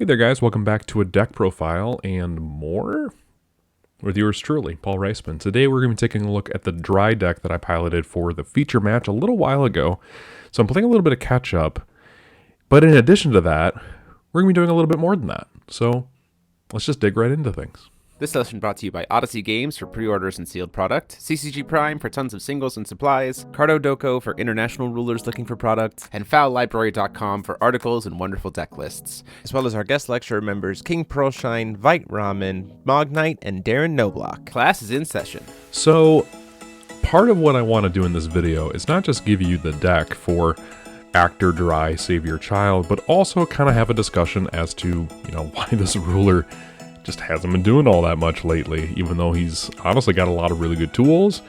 Hey there guys, welcome back to a deck profile and more with yours truly, Paul Reisman. Today we're going to be taking a look at the Drei deck that I piloted for the feature match a little while ago. So I'm playing a little bit of catch up, but in addition to that, we're going to be doing a little bit more than that. So let's just dig right into things. This session brought to you by Odyssey Games for pre-orders and sealed product, CCG Prime for tons of singles and supplies, Cardo Doko for international rulers looking for products, and FoulLibrary.com for articles and wonderful deck lists, as well as our guest lecturer members King Pearlshine, Vite Ramen, Mognite, and Darren Noblock. Class is in session. So part of what I want to do in this video is not just give you the deck for Actor Drei, Save Your Child, but also kind of have a discussion as to, why this ruler just hasn't been doing all that much lately, even though he's honestly got a lot of really good tools.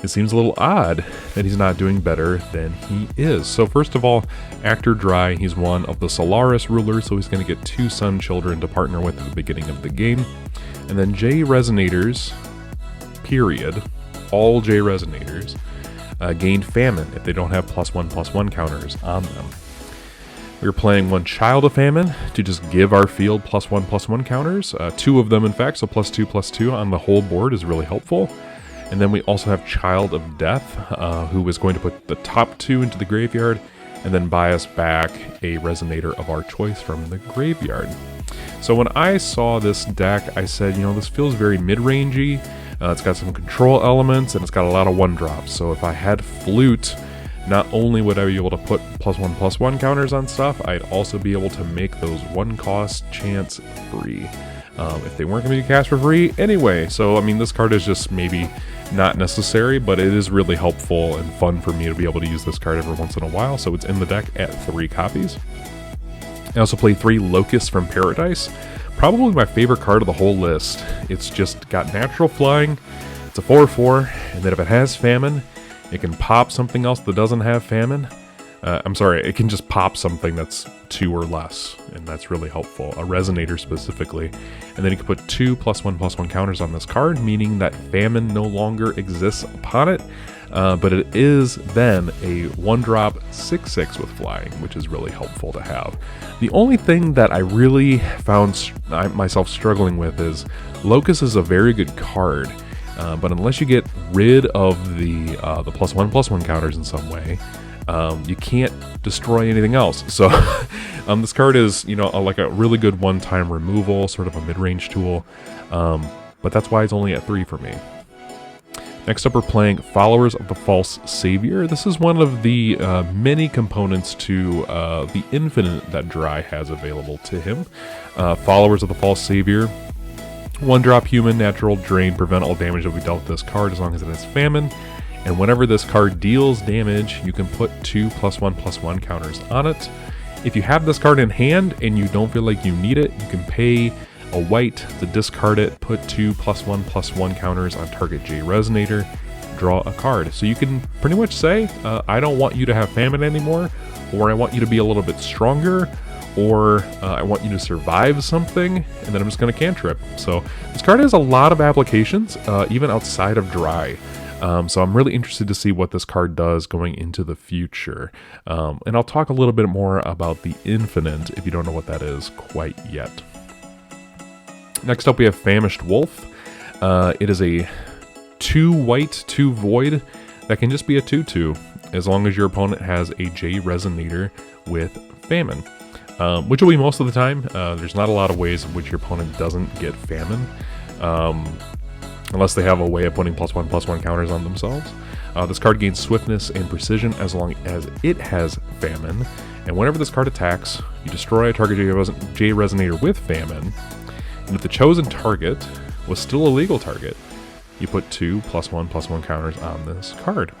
It seems a little odd that he's not doing better than he is. So first of all, Actor Drei, he's one of the Solaris rulers, so he's going to get 2 sun children to partner with at the beginning of the game. And then J resonators, period, all J resonators, gain famine if they don't have +1/+1 counters on them. We're playing 1 Child of Famine to just give our field +1/+1 counters. 2 of them, in fact, so +2/+2 on the whole board is really helpful. And then we also have Child of Death, who is going to put the top 2 into the graveyard and then buy us back a resonator of our choice from the graveyard. So when I saw this deck, I said, this feels very mid-rangey. It's got some control elements and it's got a lot of 1-drops. So if I had Flute, not only would I be able to put +1/+1 counters on stuff, I'd also be able to make those 1-cost chance free. If they weren't going to be cast for free anyway. So, this card is just maybe not necessary, but it is really helpful and fun for me to be able to use this card every once in a while. So it's in the deck at 3 copies. I also play 3 Locusts from Paradise. Probably my favorite card of the whole list. It's just got natural flying. It's a 4/4, and then if it has famine, it can pop something else that doesn't have famine. It can just pop something that's 2 or less, and that's really helpful. A resonator specifically. And then you can put 2 +1/+1 counters on this card, meaning that famine no longer exists upon it, but it is then a 1-drop 6/6 with flying, which is really helpful to have. The only thing that I really found myself struggling with is Locust is a very good card, but unless you get rid of the +1/+1 counters in some way, you can't destroy anything else. So this card is, like a really good one-time removal, sort of a mid-range tool, but that's why it's only at 3 for me. Next up, we're playing Followers of the False Savior. This is one of the many components to the Infinite that Drei has available to him. Followers of the False Savior, 1-drop human, natural, drain, prevent all damage that will be dealt with this card as long as it has famine. And whenever this card deals damage, you can put 2 +1/+1 counters on it. If you have this card in hand and you don't feel like you need it, you can pay a white to discard it, put 2 +1/+1 counters on target J resonator, draw a card. So you can pretty much say, I don't want you to have famine anymore, or I want you to be a little bit stronger, or I want you to survive something, and then I'm just going to cantrip. So this card has a lot of applications, even outside of Drei. So I'm really interested to see what this card does going into the future. And I'll talk a little bit more about the Infinite if you don't know what that is quite yet. Next up we have Famished Wolf. It is a 2 white, 2 void that can just be a 2/2 as long as your opponent has a J resonator with famine. Which will be most of the time. There's not a lot of ways in which your opponent doesn't get famine. Unless they have a way of putting +1/+1 counters on themselves. This card gains swiftness and precision as long as it has famine. And whenever this card attacks, you destroy a target J resonator with famine. And if the chosen target was still a legal target, you put 2 +1/+1 counters on this card.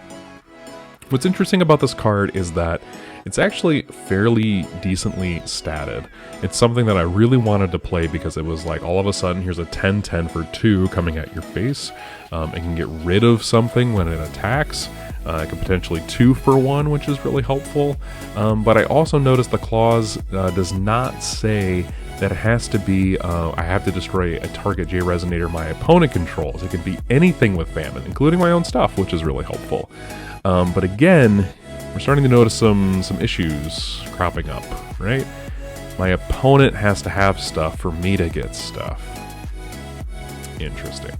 What's interesting about this card is that it's actually fairly decently statted. It's something that I really wanted to play because it was like all of a sudden here's a 10/10 for 2 coming at your face. It can get rid of something when it attacks. It can potentially 2 for 1, which is really helpful. But I also noticed the clause does not say that it has to be, I have to destroy a target J resonator my opponent controls. It can be anything with famine, including my own stuff, which is really helpful. But again, we're starting to notice some issues cropping up, right? My opponent has to have stuff for me to get stuff. Interesting.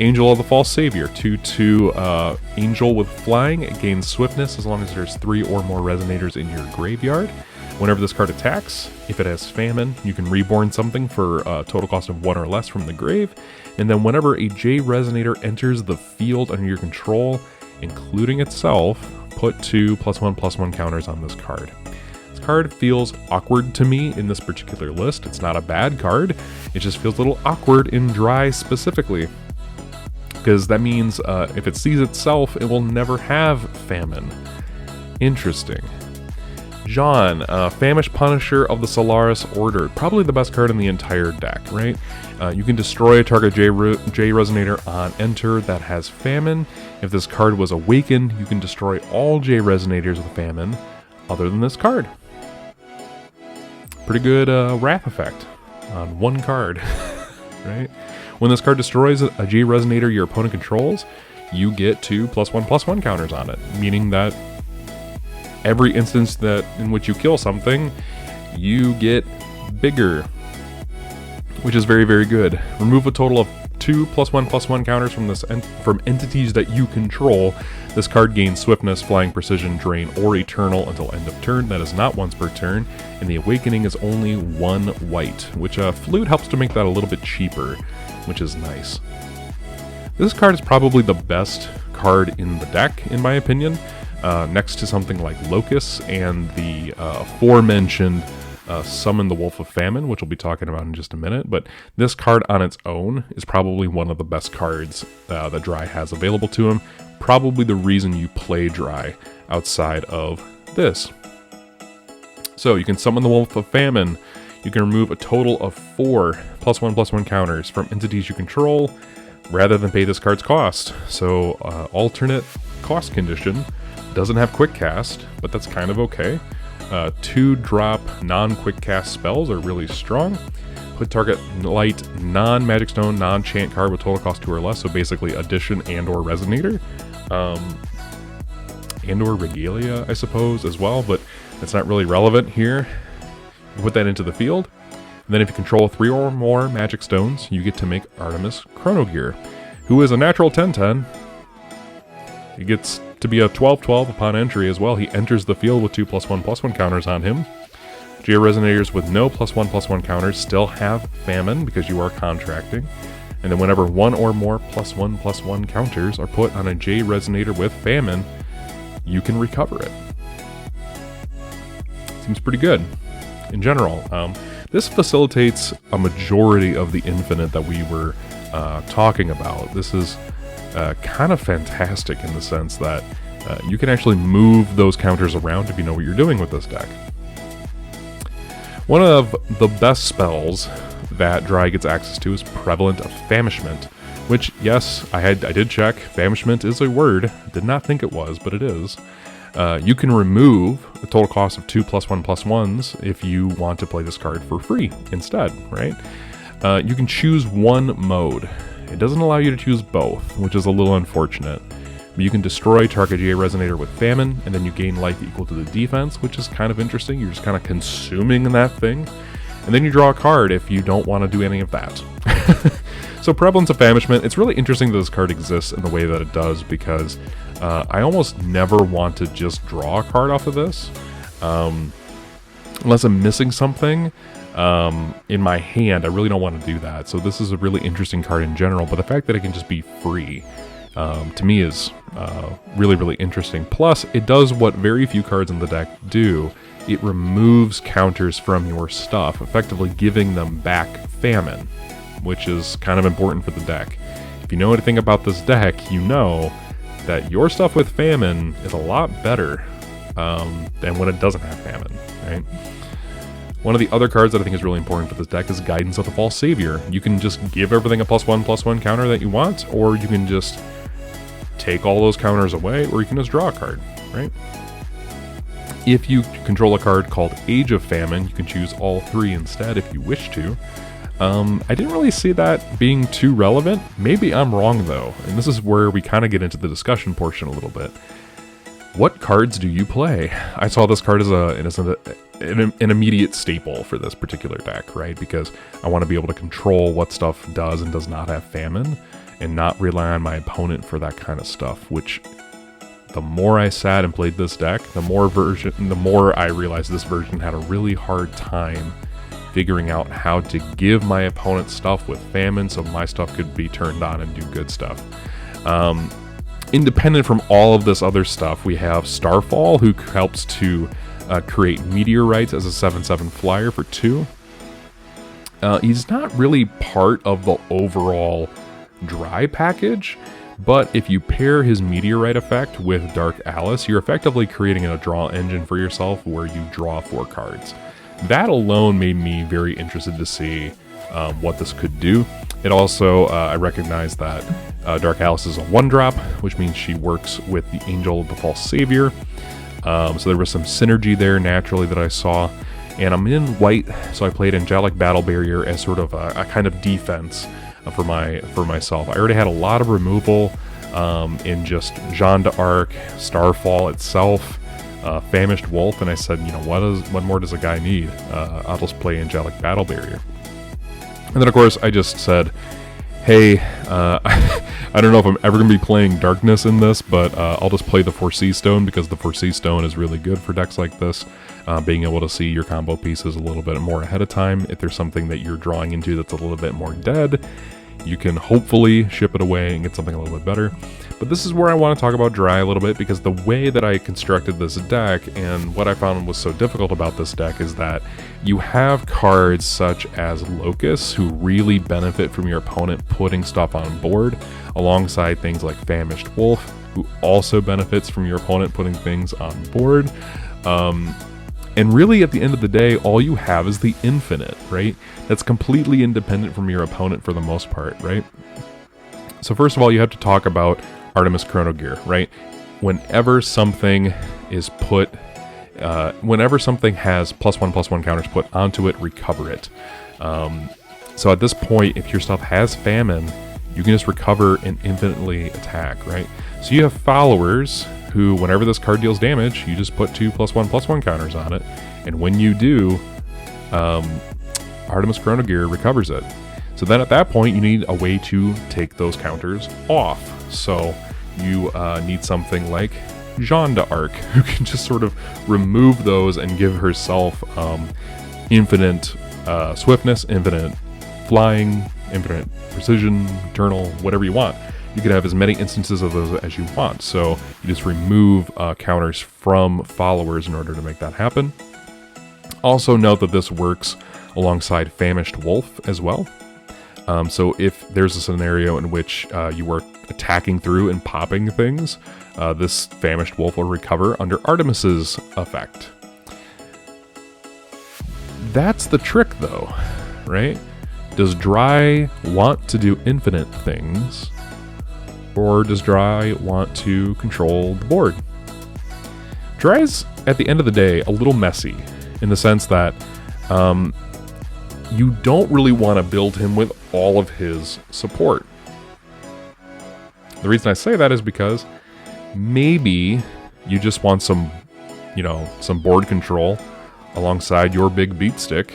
Angel of the False Savior. 2/2 angel with flying. It gains swiftness as long as there's 3 or more resonators in your graveyard. Whenever this card attacks, if it has famine, you can reborn something for a total cost of 1 or less from the grave. And then whenever a J resonator enters the field under your control, including itself, put 2 +1/+1 counters on this card. This card feels awkward to me in this particular list. It's not a bad card, it just feels a little awkward in Dry specifically. Because that means if it sees itself, it will never have famine. Interesting. John, Famish Punisher of the Solaris Order. Probably the best card in the entire deck, right? You can destroy a target J Resonator on enter that has Famine. If this card was awakened, you can destroy all J Resonators with Famine other than this card. Pretty good Wrath effect on one card, right? When this card destroys a J Resonator your opponent controls, you get 2 +1/+1 counters on it, meaning that every instance in which you kill something, you get bigger, which is very, very good. Remove a total of 2 +1/+1 counters from entities that you control. This card gains Swiftness, Flying, Precision, Drain, or Eternal until end of turn. That is not once per turn, and the Awakening is only 1 white, which Flute helps to make that a little bit cheaper, which is nice. This card is probably the best card in the deck, in my opinion. Next to something like Locust and the aforementioned Summon the Wolf of Famine, which we'll be talking about in just a minute. But this card on its own is probably one of the best cards that Dry has available to him. Probably the reason you play Dry outside of this. So you can Summon the Wolf of Famine. You can remove a total of 4 +1/+1 counters from entities you control rather than pay this card's cost. So alternate cost condition. Doesn't have quick cast, but that's kind of okay. 2-drop non-quick cast spells are really strong. Put target light non-magic stone, non-chant card with total cost 2 or less, so basically addition and or resonator. And or regalia, I suppose, as well, but it's not really relevant here. You put that into the field, and then if you control 3 or more magic stones, you get to make Artemis Chronogear, who is a natural 10/10. He gets to be a 12/12 upon entry as well. He enters the field with 2 +1/+1 counters on him. J Resonators with no +1/+1 counters still have Famine because you are contracting. And then whenever 1 or more +1/+1 counters are put on a J Resonator with Famine, you can recover it. Seems pretty good in general. This facilitates a majority of the infinite that we were talking about. This is kind of fantastic in the sense that you can actually move those counters around if you know what you're doing with this deck. One of the best spells that Dry gets access to is Prevalent Famishment, which, yes, I did check. Famishment is a word. Did not think it was, but it is. You can remove a total cost of 2 +1/+1s if you want to play this card for free instead, right? You can choose one mode. It doesn't allow you to choose both, which is a little unfortunate. But you can destroy target J Resonator with Famine, and then you gain life equal to the defense, which is kind of interesting. You're just kind of consuming that thing. And then you draw a card if you don't want to do any of that. So Prevalence of Famishment, it's really interesting that this card exists in the way that it does, because I almost never want to just draw a card off of this. Unless I'm missing something in my hand, I really don't want to do that. So this is a really interesting card in general, but the fact that it can just be free, to me is really, really interesting. Plus, it does what very few cards in the deck do. It removes counters from your stuff, effectively giving them back Famine, which is kind of important for the deck. If you know anything about this deck, you know that your stuff with Famine is a lot better than when it doesn't have Famine, right? One of the other cards that I think is really important for this deck is Guidance of the False Savior. You can just give everything a +1/+1 counter that you want, or you can just take all those counters away, or you can just draw a card, right? If you control a card called Age of Famine, you can choose all 3 instead if you wish to. I didn't really see that being too relevant. Maybe I'm wrong though, and this is where we kind of get into the discussion portion a little bit. What cards do you play? I saw this card as an immediate staple for this particular deck, right? Because I want to be able to control what stuff does and does not have famine, and not rely on my opponent for that kind of stuff, which the more I sat and played this deck, the more I realized this version had a really hard time figuring out how to give my opponent stuff with famine so my stuff could be turned on and do good stuff. Independent from all of this other stuff, we have Starfall, who helps to create meteorites as a 7/7 flyer for 2. He's not really part of the overall Dry package, but if you pair his meteorite effect with Dark Alice, you're effectively creating a draw engine for yourself where you draw 4 cards. That alone made me very interested to see what this could do. It also, I recognize that Dark Alice is a 1-drop, which means she works with the Angel of the False Savior. So there was some synergy there naturally that I saw. And I'm in white, so I played Angelic Battle Barrier as sort of a kind of defense for myself. I already had a lot of removal in just Jeanne d'Arc, Starfall itself, Famished Wolf, and I said, you know, what more does a guy need? I'll just play Angelic Battle Barrier. And then of course I just said, hey, I don't know if I'm ever going to be playing Darkness in this, but I'll just play the Foresee Stone, because the Foresee Stone is really good for decks like this. Being able to see your combo pieces a little bit more ahead of time. If there's something that you're drawing into that's a little bit more dead, you can hopefully ship it away and get something a little bit better. But this is where I want to talk about Dry a little bit, because the way that I constructed this deck and what I found was so difficult about this deck is that you have cards such as Locust who really benefit from your opponent putting stuff on board, alongside things like Famished Wolf, who also benefits from your opponent putting things on board. And really, at the end of the day, all you have is the Infinite, right? That's completely independent from your opponent for the most part, right? So first of all, you have to talk about Artemis Chronogear, right? Whenever something is put, whenever something has +1/+1 counters put onto it, recover it. So at this point, if your stuff has Famine, you can just recover and infinitely attack, right? So you have Followers who, whenever this card deals damage, you just put 2 +1/+1 counters on it, and when you do, Artemis Chronogear recovers it. So then at that point, you need a way to take those counters off. So you need something like Jeanne d'Arc, who can just sort of remove those and give herself infinite swiftness, infinite flying, infinite precision, eternal, whatever you want. You could have as many instances of those as you want. So you just remove counters from Followers in order to make that happen. Also note that this works alongside Famished Wolf as well. So if there's a scenario in which you are attacking through and popping things, this Famished Wolf will recover under Artemis's effect. That's the trick though, right? Does Dry want to do infinite things, or does Dry want to control the board? Dry's, at the end of the day, a little messy in the sense that you don't really want to build him with all of his support. The reason I say that is because maybe you just want some, some board control alongside your big beat stick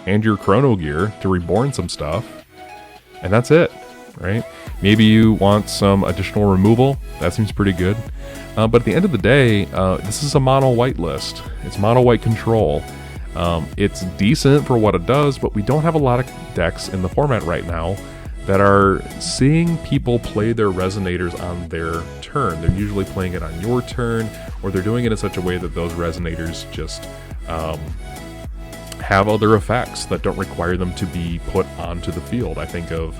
and your Chrono Gear to reborn some stuff, and that's it, right? Maybe you want some additional removal. That seems pretty good. But at the end of the day, this is a mono white list. It's mono white control. It's decent for what it does, but we don't have a lot of decks in the format right now that are seeing people play their resonators on their turn. They're usually playing it on your turn, or they're doing it in such a way that those resonators just have other effects that don't require them to be put onto the field. I think of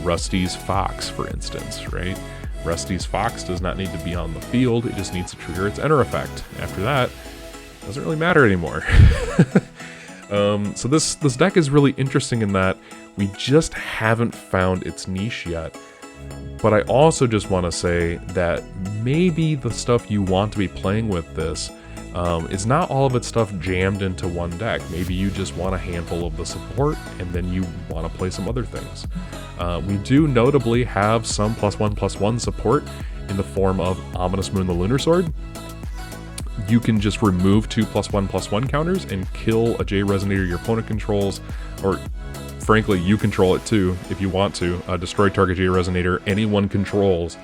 Rusty's Fox, for instance, right? Rusty's Fox does not need to be on the field, it just needs to trigger its enter effect. After that, it doesn't really matter anymore. So this deck is really interesting in that we just haven't found its niche yet. But I also just want to say that maybe the stuff you want to be playing with this is not all of its stuff jammed into one deck. Maybe you just want a handful of the support, and then you want to play some other things. We do notably have some +1/+1 support in the form of Ominous Moon the Lunar Sword. you can just remove 2+1/+1 counters and kill a J resonator your opponent controls, or frankly, you control it too if you want to. Destroy target J resonator anyone controls.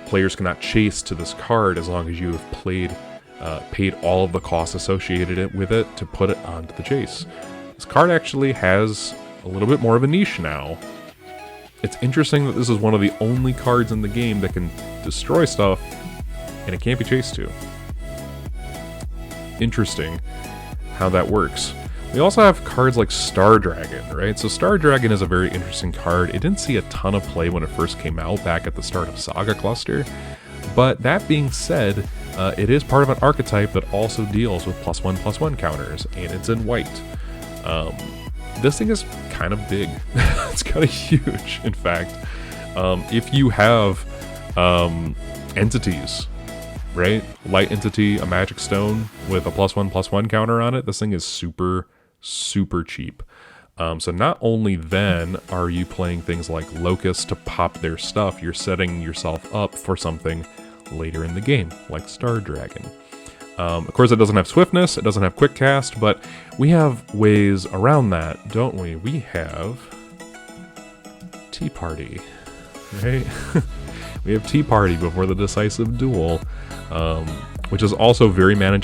Players cannot chase to this card as long as you have paid all of the costs associated with it to put it onto the chase. This card actually has a little bit more of a niche now. It's interesting that this is one of the only cards in the game that can destroy stuff and it can't be chased to. Interesting how that works. We also have cards like Star Dragon, right? So Star Dragon is a very interesting card. It didn't see a ton of play when it first came out back at the start of Saga Cluster. But that being said, it is part of an archetype that also deals with +1/+1 counters, and it's in white. This thing is kind of big. It's kind of huge, in fact. If you have entities, right? Light entity, a magic stone with a +1/+1 counter on it, this thing is super, super cheap. So not only then are you playing things like Locust to pop their stuff, you're setting yourself up for something later in the game, like Star Dragon. Of course, it doesn't have swiftness, it doesn't have quick cast, but we have ways around that, don't we? We have Tea Party, right? We have Tea Party before the decisive duel, which is also very mana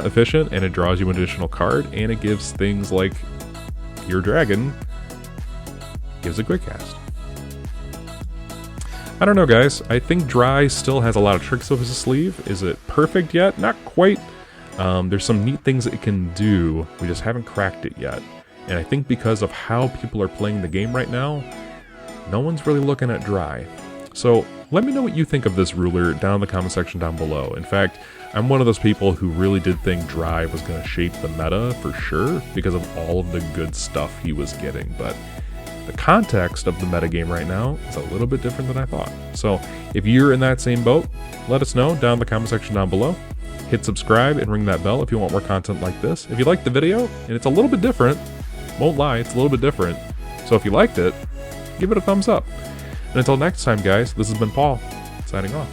efficient, and it draws you an additional card, and it gives things like your dragon gives a quick cast. I don't know, guys. I think Dry still has a lot of tricks up his sleeve. Is it perfect yet? Not quite. There's some neat things it can do. We just haven't cracked it yet. And I think because of how people are playing the game right now, no one's really looking at Dry. So let me know what you think of this ruler down in the comment section down below. In fact, I'm one of those people who really did think Dry was going to shape the meta for sure because of all of the good stuff he was getting. But the context of the metagame right now is a little bit different than I thought. So if you're in that same boat, let us know down in the comment section down below. Hit subscribe and ring that bell if you want more content like this. If you liked the video, and it's a little bit different, won't lie, it's a little bit different. So if you liked it, give it a thumbs up. And until next time, guys, this has been Paul, signing off.